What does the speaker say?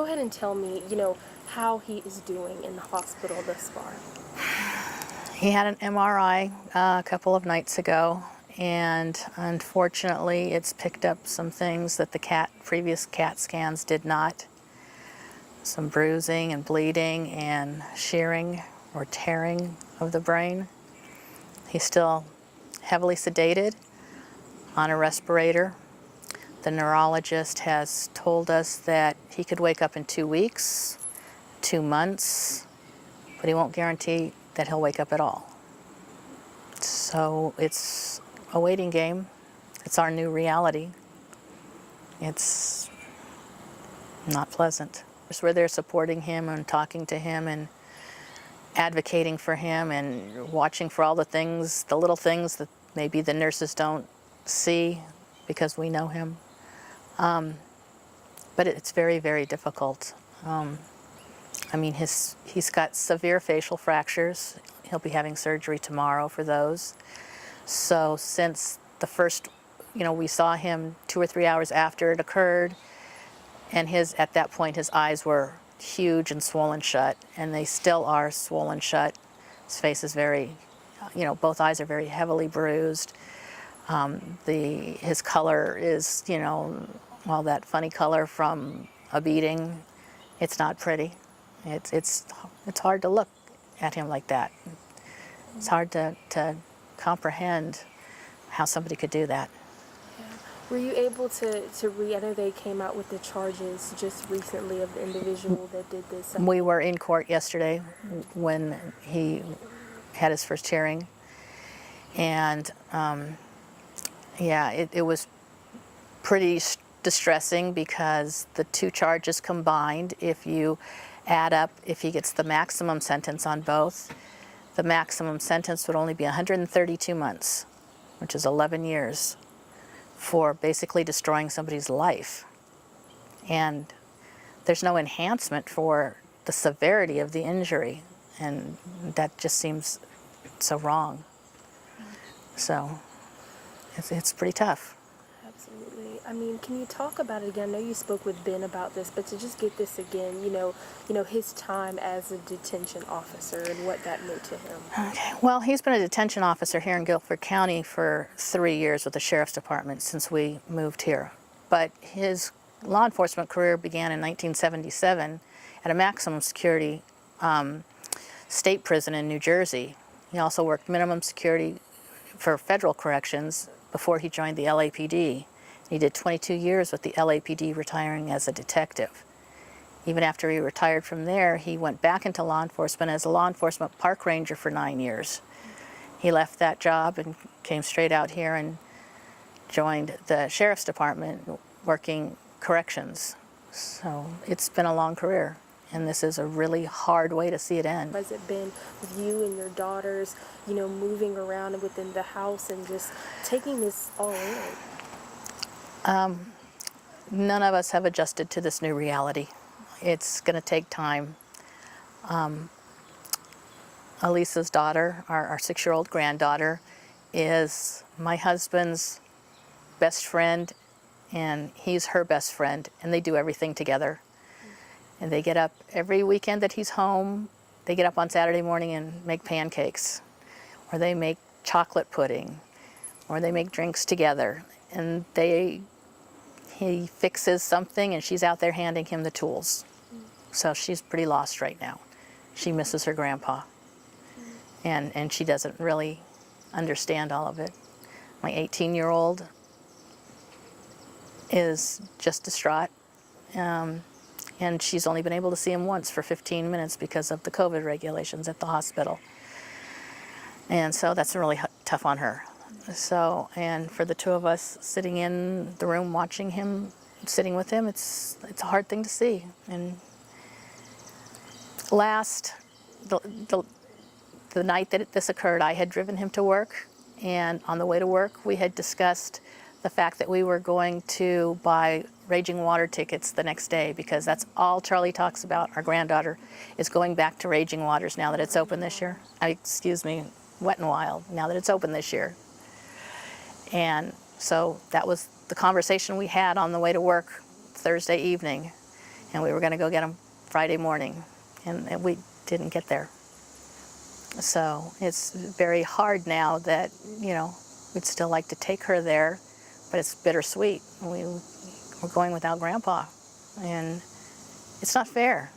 ahead and tell me, how he is doing in the hospital thus far. He had an MRI a couple of nights ago, and unfortunately it's picked up some things that the previous CAT scans did not. Some bruising and bleeding and shearing or tearing of the brain. He's still heavily sedated on a respirator. The neurologist has told us that he could wake up in 2 weeks, 2 months, but he won't guarantee that he'll wake up at all. So it's a waiting game. It's our new reality. It's not pleasant. We're there supporting him and talking to him and advocating for him and watching for all the things, the little things that maybe the nurses don't see because we know him. But it's very, very difficult. I mean, he's got severe facial fractures. He'll be having surgery tomorrow for those. So since the first, we saw him 2 or 3 hours after it occurred, and at that point his eyes were huge and swollen shut, and they still are swollen shut. His face is very, both eyes are very heavily bruised. His color is, that funny color from a beating. It's not pretty. It's hard to look at him like that. It's hard to comprehend how somebody could do that. Yeah. Were you able to read? I know they came out with the charges just recently of the individual that did this. We were in court yesterday when he had his first hearing, and it was pretty distressing because the 2 charges combined, if you add up, if he gets the maximum sentence on both, the maximum sentence would only be 132 months, which is 11 years, for basically destroying somebody's life. And there's no enhancement for the severity of the injury, and that just seems so wrong. So it's pretty tough. Absolutely. I mean, can you talk about it again? I know you spoke with Ben about this, but to just get this again, his time as a detention officer and what that meant to him. Okay. Well, he's been a detention officer here in Guilford County for 3 years with the Sheriff's Department since we moved here. But his law enforcement career began in 1977 at a maximum security state prison in New Jersey. He also worked minimum security for federal corrections before he joined the LAPD. He did 22 years with the LAPD, retiring as a detective. Even after he retired from there, he went back into law enforcement as a law enforcement park ranger for 9 years. He left that job and came straight out here and joined the Sheriff's Department working corrections. So it's been a long career, and this is a really hard way to see it end. Has it been with you and your daughters, moving around within the house and just taking this all in? None of us have adjusted to this new reality. It's going to take time. Elisa's daughter, our 6-year-old granddaughter, is my husband's best friend, and he's her best friend, and they do everything together. And they get up every weekend that he's home. They get up on Saturday morning and make pancakes, or they make chocolate pudding, or they make drinks together. And he fixes something, and she's out there handing him the tools. So she's pretty lost right now. She misses her grandpa, and she doesn't really understand all of it. My 18-year-old is just distraught. And she's only been able to see him once for 15 minutes because of the COVID regulations at the hospital. And so that's really tough on her. So, and for the 2 of us sitting in the room watching him, sitting with him, it's a hard thing to see. And the night that this occurred, I had driven him to work, and on the way to work, we had discussed the fact that we were going to buy Raging Water tickets the next day, because that's all Charlie talks about. Our granddaughter is going back to Raging Waters now that it's open this year. Wet and Wild, now that it's open this year. And so that was the conversation we had on the way to work Thursday evening. and we were going to go get him Friday morning, and we didn't get there. So it's very hard now that, you know, we'd still like to take her there, but it's bittersweet. We're going without Grandpa, and it's not fair.